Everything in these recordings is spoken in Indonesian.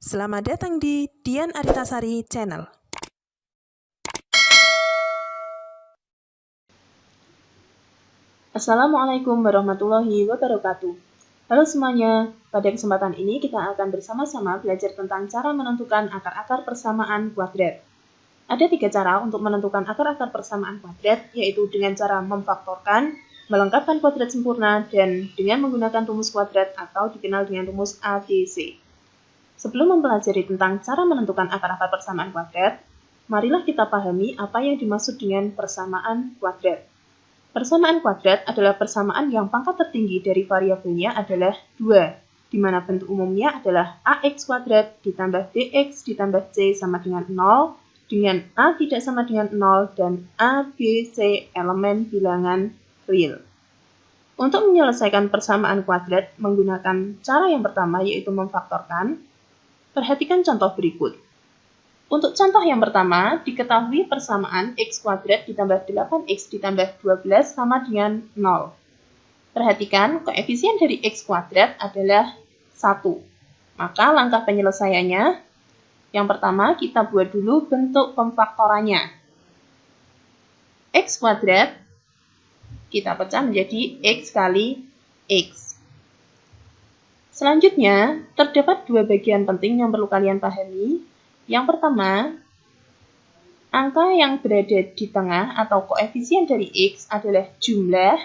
Selamat datang di Dian Aritasari Channel. Assalamualaikum warahmatullahi wabarakatuh. Halo semuanya, pada kesempatan ini kita akan bersama-sama belajar tentang cara menentukan akar-akar persamaan kuadrat. Ada 3 cara untuk menentukan akar-akar persamaan kuadrat, yaitu dengan cara memfaktorkan, melengkapkan kuadrat sempurna, dan dengan menggunakan rumus kuadrat atau dikenal dengan rumus ABC. Sebelum mempelajari tentang cara menentukan akar-akar persamaan kuadrat, marilah kita pahami apa yang dimaksud dengan persamaan kuadrat. Persamaan kuadrat adalah persamaan yang pangkat tertinggi dari variabelnya adalah 2, di mana bentuk umumnya adalah AX kuadrat ditambah BX ditambah C sama dengan 0, dengan A tidak sama dengan 0, dan A, B, C elemen bilangan real. Untuk menyelesaikan persamaan kuadrat menggunakan cara yang pertama yaitu memfaktorkan, perhatikan contoh berikut. Untuk contoh yang pertama, diketahui persamaan X kuadrat ditambah 8X ditambah 12 sama dengan 0. Perhatikan, koefisien dari X kuadrat adalah 1. Maka langkah penyelesaiannya, yang pertama kita buat dulu bentuk pemfaktorannya. X kuadrat, kita pecah menjadi X kali X. Selanjutnya, terdapat 2 bagian penting yang perlu kalian pahami. Yang pertama, angka yang berada di tengah atau koefisien dari X adalah jumlah,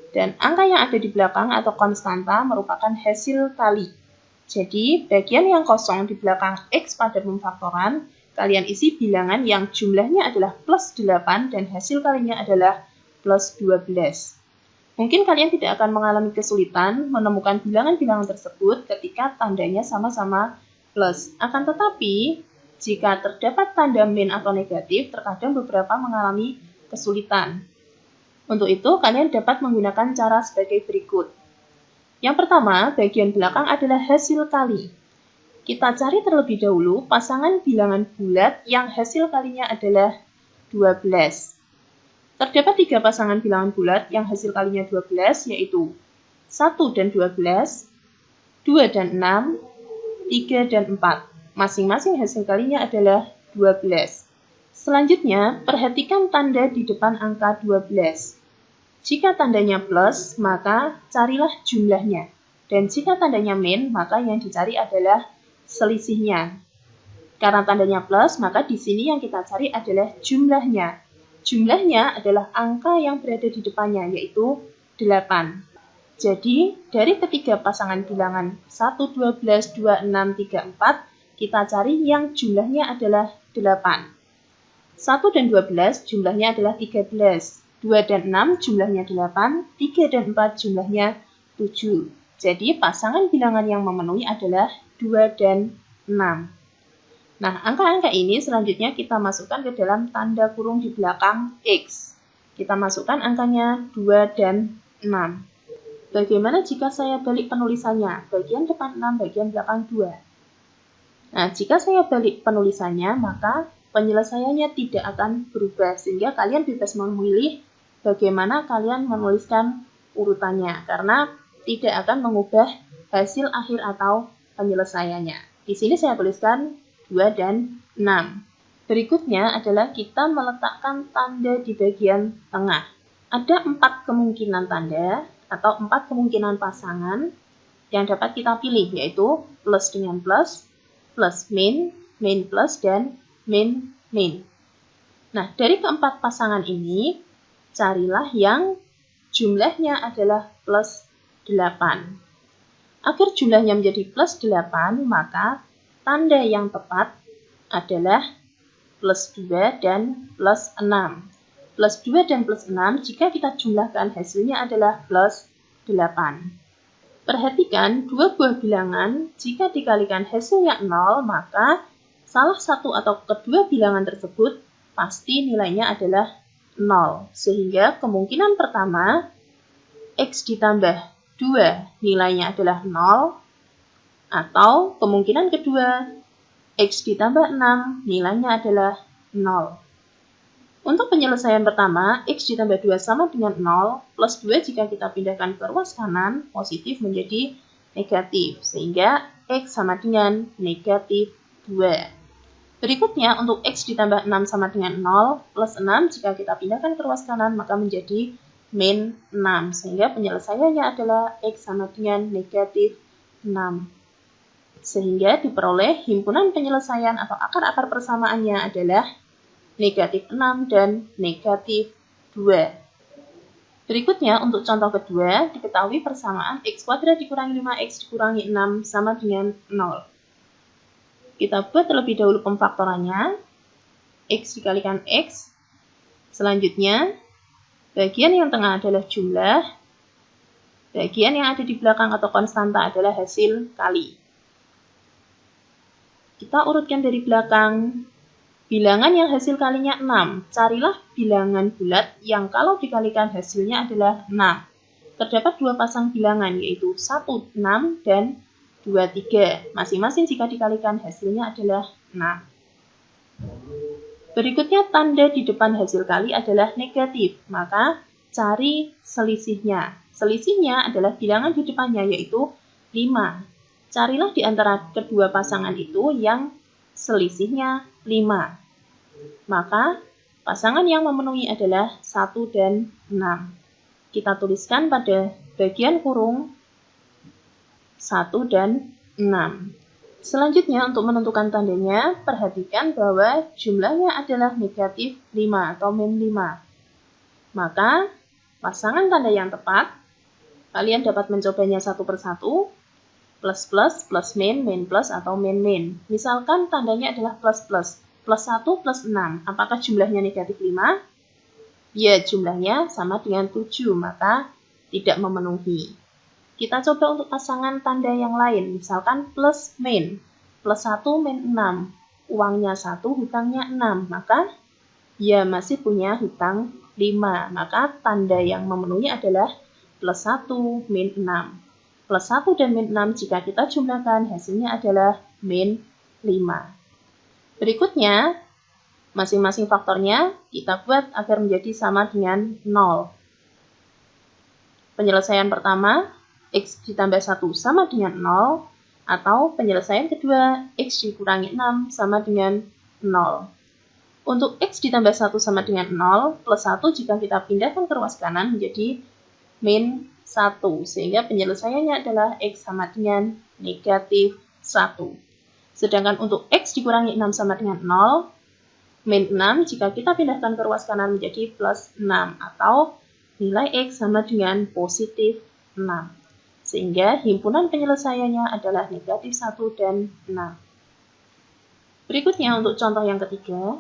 dan angka yang ada di belakang atau konstanta merupakan hasil kali. Jadi, bagian yang kosong di belakang X pada pemfaktoran, kalian isi bilangan yang jumlahnya adalah plus 8 dan hasil kalinya adalah plus 12. Mungkin kalian tidak akan mengalami kesulitan menemukan bilangan-bilangan tersebut ketika tandanya sama-sama plus. Akan tetapi, jika terdapat tanda min atau negatif, terkadang beberapa mengalami kesulitan. Untuk itu, kalian dapat menggunakan cara sebagai berikut. Yang pertama, bagian belakang adalah hasil kali. Kita cari terlebih dahulu pasangan bilangan bulat yang hasil kalinya adalah 12. Terdapat 3 pasangan bilangan bulat yang hasil kalinya 12, yaitu 1 dan 12, 2 dan 6, 3 dan 4. Masing-masing hasil kalinya adalah 12. Selanjutnya, perhatikan tanda di depan angka 12. Jika tandanya plus, maka carilah jumlahnya. Dan jika tandanya min, maka yang dicari adalah selisihnya. Karena tandanya plus, maka di sini yang kita cari adalah jumlahnya. Jumlahnya adalah angka yang berada di depannya, yaitu 8. Jadi, dari ketiga pasangan bilangan 1, 12, 2, 6, 3, 4, kita cari yang jumlahnya adalah 8. 1 dan 12 jumlahnya adalah 13. 2 dan 6 jumlahnya 8. 3 dan 4 jumlahnya 7. Jadi, pasangan bilangan yang memenuhi adalah 2 dan 6. Nah, angka-angka ini selanjutnya kita masukkan ke dalam tanda kurung di belakang X. Kita masukkan angkanya 2 dan 6. Bagaimana jika saya balik penulisannya? Bagian depan 6, bagian belakang 2. Nah, jika saya balik penulisannya, maka penyelesaiannya tidak akan berubah. Sehingga kalian bebas memilih bagaimana kalian menuliskan urutannya. Karena tidak akan mengubah hasil akhir atau penyelesaiannya. Di sini saya tuliskan 2 dan 6. Berikutnya adalah kita meletakkan tanda di bagian tengah. Ada 4 kemungkinan tanda atau 4 kemungkinan pasangan yang dapat kita pilih, yaitu plus dengan plus min plus, dan min. Nah, dari keempat pasangan ini, carilah yang jumlahnya adalah plus 8. Agar jumlahnya menjadi plus 8, maka tanda yang tepat adalah plus 2 dan plus 6. Plus 2 dan plus 6, jika kita jumlahkan hasilnya adalah plus 8. Perhatikan, 2 buah bilangan, jika dikalikan hasilnya 0, maka salah satu atau kedua bilangan tersebut pasti nilainya adalah 0. Sehingga kemungkinan pertama, X ditambah 2 nilainya adalah 0, atau kemungkinan kedua, X ditambah 6 nilainya adalah 0. Untuk penyelesaian pertama, X ditambah 2 sama dengan 0, plus 2 jika kita pindahkan ke ruas kanan, positif menjadi negatif. Sehingga X sama dengan negatif 2. Berikutnya, untuk X ditambah 6 sama dengan 0, plus 6 jika kita pindahkan ke ruas kanan maka menjadi min 6. Sehingga penyelesaiannya adalah X sama dengan negatif 6. Sehingga diperoleh himpunan penyelesaian atau akar-akar persamaannya adalah negatif 6 dan negatif 2. Berikutnya, untuk contoh kedua, diketahui persamaan X kuadrat dikurangi 5X dikurangi 6 sama dengan 0. Kita buat terlebih dahulu pemfaktorannya. X dikalikan X. Selanjutnya, bagian yang tengah adalah jumlah. Bagian yang ada di belakang atau konstanta adalah hasil kali. Kita urutkan dari belakang. Bilangan yang hasil kalinya 6. Carilah bilangan bulat yang kalau dikalikan hasilnya adalah 6. Terdapat dua pasang bilangan yaitu 1, 6, dan 2, 3. Masing-masing jika dikalikan hasilnya adalah 6. Berikutnya tanda di depan hasil kali adalah negatif. Maka cari selisihnya. Selisihnya adalah bilangan di depannya yaitu 5. Carilah di antara kedua pasangan itu yang selisihnya 5. Maka pasangan yang memenuhi adalah 1 dan 6. Kita tuliskan pada bagian kurung 1 dan 6. Selanjutnya untuk menentukan tandanya, perhatikan bahwa jumlahnya adalah negatif 5 atau min 5. Maka pasangan tanda yang tepat, kalian dapat mencobanya satu persatu, plus plus, plus min, min plus atau min min. Misalkan tandanya adalah plus plus, plus 1 plus 6. Apakah jumlahnya negatif 5? Ya, jumlahnya sama dengan 7, maka tidak memenuhi. Kita coba untuk pasangan tanda yang lain, misalkan plus min. Plus 1 min 6. Uangnya 1, hutangnya 6. Maka ya masih punya hutang 5. Maka tanda yang memenuhi adalah plus 1 min 6. Plus 1 dan min 6 jika kita jumlahkan hasilnya adalah min 5. Berikutnya, masing-masing faktornya kita buat agar menjadi sama dengan 0. Penyelesaian pertama, X ditambah 1 sama dengan 0, atau penyelesaian kedua, X dikurangi 6 sama dengan 0. Untuk X ditambah 1 sama dengan 0, plus 1 jika kita pindahkan ke ruas kanan menjadi min 1, sehingga penyelesaiannya adalah X sama dengan negatif 1. Sedangkan untuk X dikurangi 6 sama dengan 0, min 6 jika kita pindahkan ke ruas kanan menjadi plus 6, atau nilai X sama dengan positif 6. Sehingga himpunan penyelesaiannya adalah negatif 1 dan 6. Berikutnya untuk contoh yang ketiga,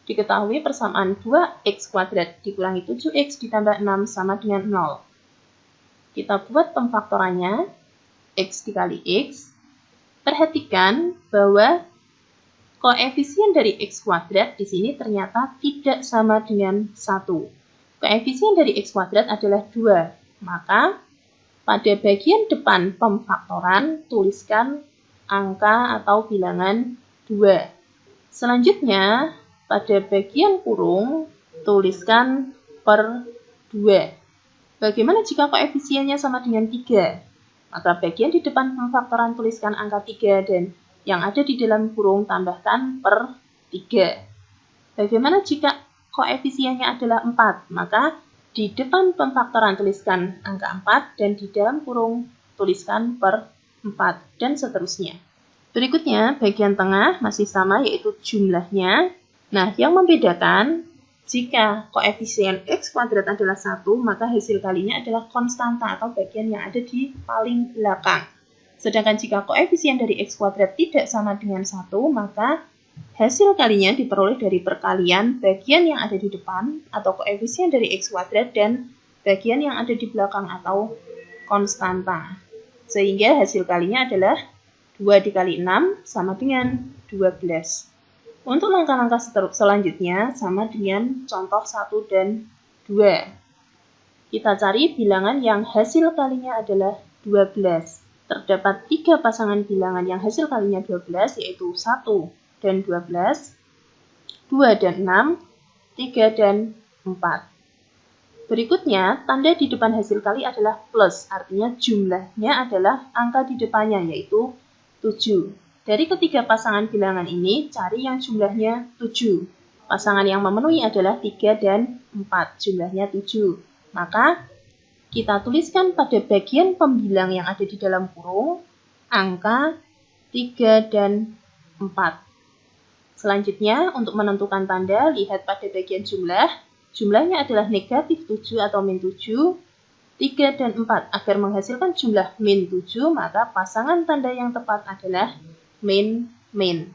diketahui persamaan 2X kuadrat dikurangi 7X ditambah 6 sama dengan 0. Kita buat pemfaktorannya, X dikali X. Perhatikan bahwa koefisien dari X kuadrat di sini ternyata tidak sama dengan 1. Koefisien dari X kuadrat adalah 2. Maka pada bagian depan pemfaktoran, tuliskan angka atau bilangan 2. Selanjutnya, pada bagian kurung, tuliskan per 2. Bagaimana jika koefisiennya sama dengan 3? Maka bagian di depan pemfaktoran tuliskan angka 3 dan yang ada di dalam kurung tambahkan per 3. Bagaimana jika koefisiennya adalah 4? Maka di depan pemfaktoran tuliskan angka 4 dan di dalam kurung tuliskan per 4 dan seterusnya. Berikutnya bagian tengah masih sama yaitu jumlahnya. Nah, yang membedakan jika koefisien X kuadrat adalah 1 maka hasil kalinya adalah konstanta atau bagian yang ada di paling belakang. Sedangkan jika koefisien dari X kuadrat tidak sama dengan 1 maka hasil kalinya diperoleh dari perkalian bagian yang ada di depan atau koefisien dari X kuadrat dan bagian yang ada di belakang atau konstanta. Sehingga hasil kalinya adalah 2 dikali 6 sama dengan 12. Untuk langkah-langkah selanjutnya sama dengan contoh 1 dan 2. Kita cari bilangan yang hasil kalinya adalah 12. Terdapat 3 pasangan bilangan yang hasil kalinya 12 yaitu 1 dan 12, 2 dan 6, 3 dan 4. Berikutnya, tanda di depan hasil kali adalah plus, artinya jumlahnya adalah angka di depannya, yaitu 7. Dari ketiga pasangan bilangan ini, cari yang jumlahnya 7. Pasangan yang memenuhi adalah 3 dan 4, jumlahnya 7. Maka, kita tuliskan pada bagian pembilang yang ada di dalam kurung, angka 3 dan 4. Selanjutnya, untuk menentukan tanda, lihat pada bagian jumlah. Jumlahnya adalah negatif 7 atau min 7, 3 dan 4. Agar menghasilkan jumlah min 7, maka pasangan tanda yang tepat adalah min. Min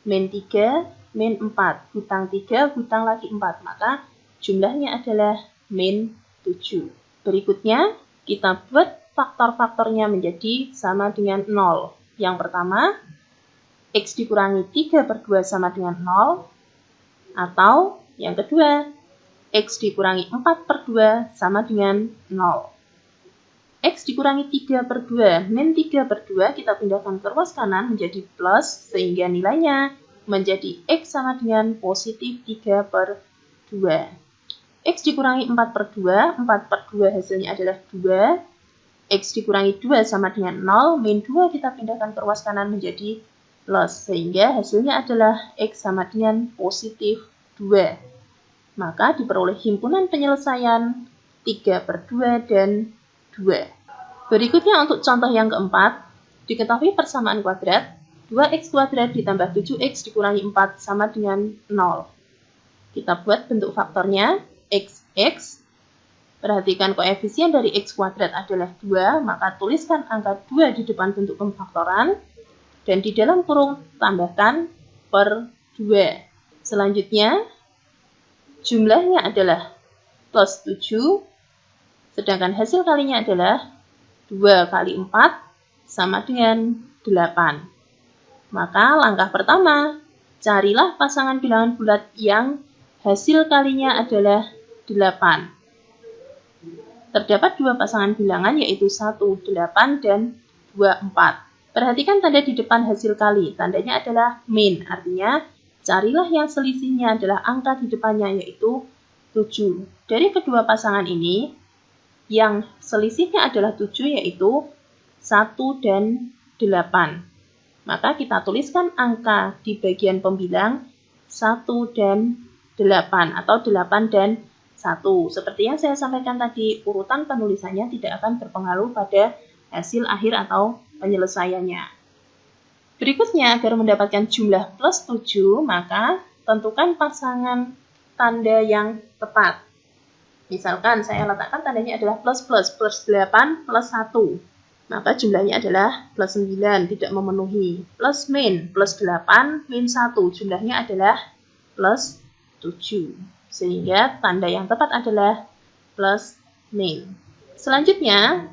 3, min 4. Hutang 3, hutang lagi 4. Maka jumlahnya adalah min 7. Berikutnya, kita buat faktor-faktornya menjadi sama dengan 0. Yang pertama, X dikurangi 3 per 2 sama dengan 0. Atau yang kedua, X dikurangi 4 per 2 sama dengan 0. X dikurangi 3 per 2, min 3 per 2 kita pindahkan ke ruas kanan menjadi plus, sehingga nilainya menjadi X sama dengan positif 3 per 2. X dikurangi 4 per 2, 4 per 2 hasilnya adalah 2. X dikurangi 2 sama dengan 0, min 2 kita pindahkan ke ruas kanan menjadi plus, sehingga hasilnya adalah X sama dengan positif 2. Maka diperoleh himpunan penyelesaian 3 per 2 dan 2. Berikutnya untuk contoh yang keempat, diketahui persamaan kuadrat, 2x kuadrat ditambah 7x dikurangi 4 sama dengan 0. Kita buat bentuk faktornya, x. Perhatikan koefisien dari x kuadrat adalah 2, maka tuliskan angka 2 di depan bentuk pemfaktoran, dan di dalam kurung tambahkan per 2. Selanjutnya, jumlahnya adalah plus 7, sedangkan hasil kalinya adalah 2 kali 4 sama dengan 8. Maka langkah pertama, carilah pasangan bilangan bulat yang hasil kalinya adalah 8. Terdapat dua pasangan bilangan yaitu 1, 8 dan 2, 4. Perhatikan tanda di depan hasil kali, tandanya adalah min, artinya carilah yang selisihnya adalah angka di depannya yaitu 7. Dari kedua pasangan ini, yang selisihnya adalah 7 yaitu 1 dan 8. Maka kita tuliskan angka di bagian pembilang 1 dan 8 atau 8 dan 1. Seperti yang saya sampaikan tadi, urutan penulisannya tidak akan berpengaruh pada hasil akhir atau penyelesaiannya. Berikutnya, agar mendapatkan jumlah plus 7, maka tentukan pasangan tanda yang tepat. Misalkan saya letakkan tandanya adalah plus 8 plus 1. Maka jumlahnya adalah plus 9, tidak memenuhi. Plus min, plus 8, min 1. Jumlahnya adalah plus 7. Sehingga tanda yang tepat adalah plus min. Selanjutnya,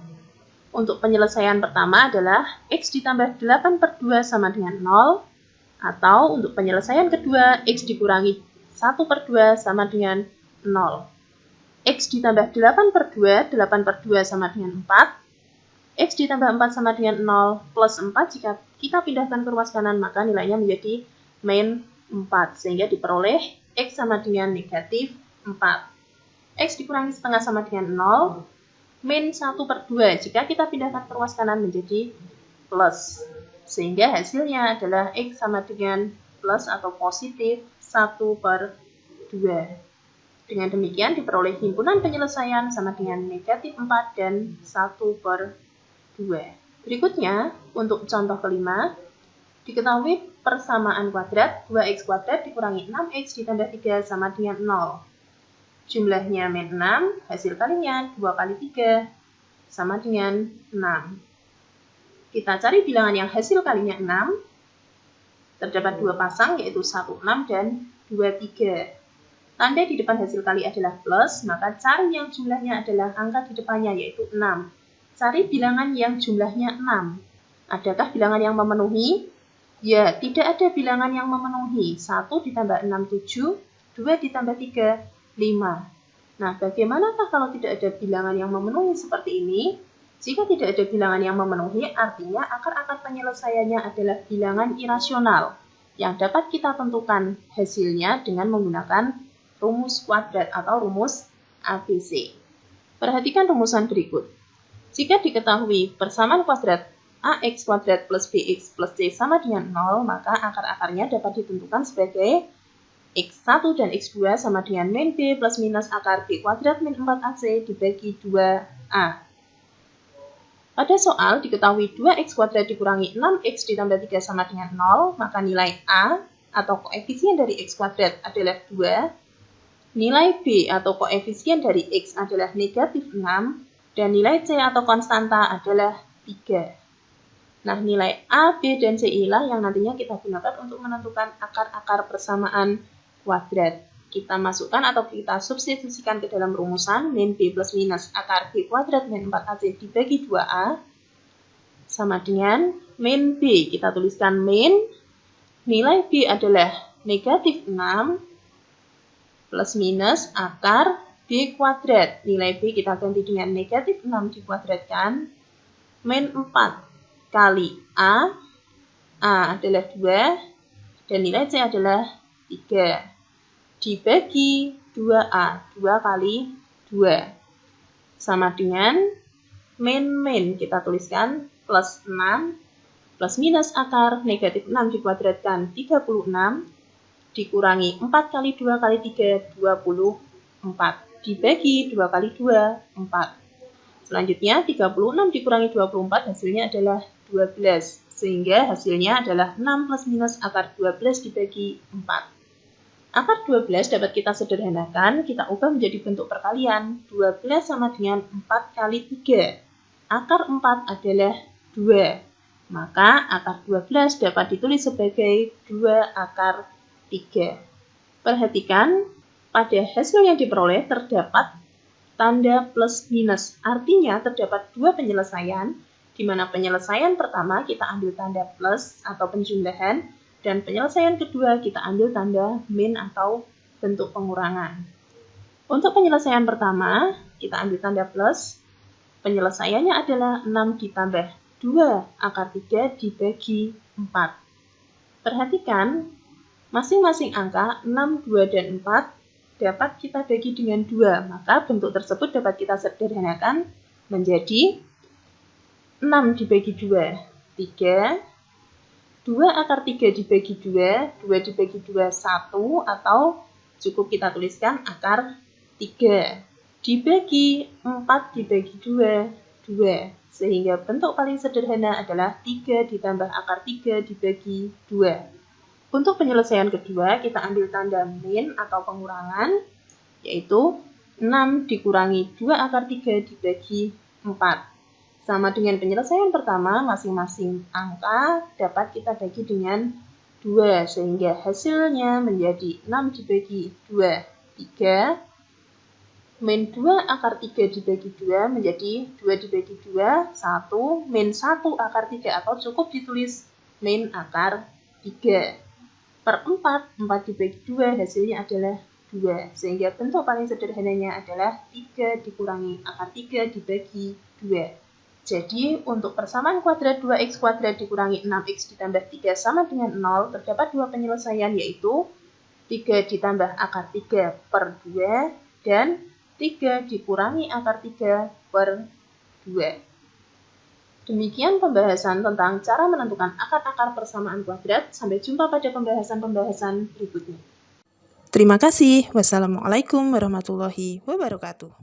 untuk penyelesaian pertama adalah X ditambah 8 per 2 sama dengan 0. Atau untuk penyelesaian kedua, X dikurangi 1 per 2 sama dengan 0. X ditambah 8 per 2, 8 per 2 sama dengan 4. X ditambah 4 sama dengan 0 plus 4, jika kita pindahkan ke ruas kanan, maka nilainya menjadi min 4. Sehingga diperoleh X sama dengan negatif 4. X dikurangi setengah sama dengan 0. Min 1 per 2, jika kita pindahkan ke ruas kanan menjadi plus. Sehingga hasilnya adalah X sama dengan plus atau positif 1 per 2. Dengan demikian diperoleh himpunan penyelesaian sama dengan negatif 4 dan 1 per 2. Berikutnya, untuk contoh kelima, diketahui persamaan kuadrat 2x kuadrat dikurangi 6x ditambah 3 sama dengan 0. Jumlahnya min 6, hasil kalinya 2 kali 3 sama dengan 6. Kita cari bilangan yang hasil kalinya 6. Terdapat dua pasang yaitu 1, 6 dan 2, 3. Tanda di depan hasil kali adalah plus, maka cari yang jumlahnya adalah angka di depannya yaitu 6. Cari bilangan yang jumlahnya 6. Adakah bilangan yang memenuhi? Ya, tidak ada bilangan yang memenuhi. 1 ditambah 6, 7. 2 ditambah 3, 5. Nah, bagaimanakah kalau tidak ada bilangan yang memenuhi seperti ini? Jika tidak ada bilangan yang memenuhi, artinya akar-akar penyelesaiannya adalah bilangan irasional yang dapat kita tentukan hasilnya dengan menggunakan rumus kuadrat atau rumus ABC. Perhatikan rumusan berikut. Jika diketahui persamaan kuadrat ax kuadrat plus bx plus c sama dengan 0, maka akar-akarnya dapat ditentukan sebagai x1 dan x2 sama dengan min b plus minus akar b kuadrat min 4ac dibagi 2a. Pada soal diketahui 2x kuadrat dikurangi 6x ditambah 3 sama dengan 0, maka nilai a atau koefisien dari x kuadrat adalah 2, nilai b atau koefisien dari x adalah negatif 6, dan nilai c atau konstanta adalah 3. Nah, nilai a, b, dan c inilah yang nantinya kita gunakan untuk menentukan akar-akar persamaan kuadrat. Kita masukkan atau kita substitusikan ke dalam rumusan min b plus minus akar b kuadrat min 4ac dibagi 2a sama dengan min b. Kita tuliskan min, nilai b adalah negatif 6 plus minus akar b kuadrat. Nilai b kita ganti dengan negatif 6 dikuadratkan min 4 kali a adalah 2, dan nilai c adalah 3. Dibagi 2a, 2 kali 2. Sama dengan min, kita tuliskan plus 6, plus minus akar negatif 6 dikuadratkan 36, dikurangi 4 kali 2 kali 3, 24. Dibagi 2 kali 2, 4. Selanjutnya 36 dikurangi 24 hasilnya adalah 12. Sehingga hasilnya adalah 6 plus minus akar 12 dibagi 4. Akar 12 dapat kita sederhanakan, kita ubah menjadi bentuk perkalian. 12 sama dengan 4 kali 3. Akar 4 adalah 2. Maka akar 12 dapat ditulis sebagai 2 akar 3. Perhatikan, pada hasil yang diperoleh terdapat tanda plus minus. Artinya terdapat dua penyelesaian, di mana penyelesaian pertama kita ambil tanda plus atau penjumlahan, dan penyelesaian kedua kita ambil tanda min atau bentuk pengurangan. Untuk penyelesaian pertama, kita ambil tanda plus. Penyelesaiannya adalah 6 ditambah 2 akar 3 dibagi 4. Perhatikan, masing-masing angka 6, 2, dan 4 dapat kita bagi dengan 2. Maka bentuk tersebut dapat kita sederhanakan menjadi 6 dibagi 2, 3. 2 akar 3 dibagi 2, 2 dibagi 2, 1, atau cukup kita tuliskan akar 3. Dibagi 4 dibagi 2, 2. Sehingga bentuk paling sederhana adalah 3 ditambah akar 3 dibagi 2. Untuk penyelesaian kedua, kita ambil tanda min atau pengurangan, yaitu 6 dikurangi 2 akar 3 dibagi 4. Sama dengan penyelesaian pertama, masing-masing angka dapat kita bagi dengan 2, sehingga hasilnya menjadi 6 dibagi 2, 3. Min 2 akar 3 dibagi 2 menjadi 2 dibagi 2, 1. Min 1 akar 3 atau cukup ditulis min akar 3. Per 4, 4 dibagi 2 hasilnya adalah 2. Sehingga bentuk paling sederhananya adalah 3 dikurangi akar 3 dibagi 2. Jadi, untuk persamaan kuadrat 2x kuadrat dikurangi 6x ditambah 3 sama dengan 0, terdapat dua penyelesaian, yaitu 3 ditambah akar 3 per 2 dan 3 dikurangi akar 3 per 2. Demikian pembahasan tentang cara menentukan akar-akar persamaan kuadrat. Sampai jumpa pada pembahasan-pembahasan berikutnya. Terima kasih. Wassalamualaikum warahmatullahi wabarakatuh.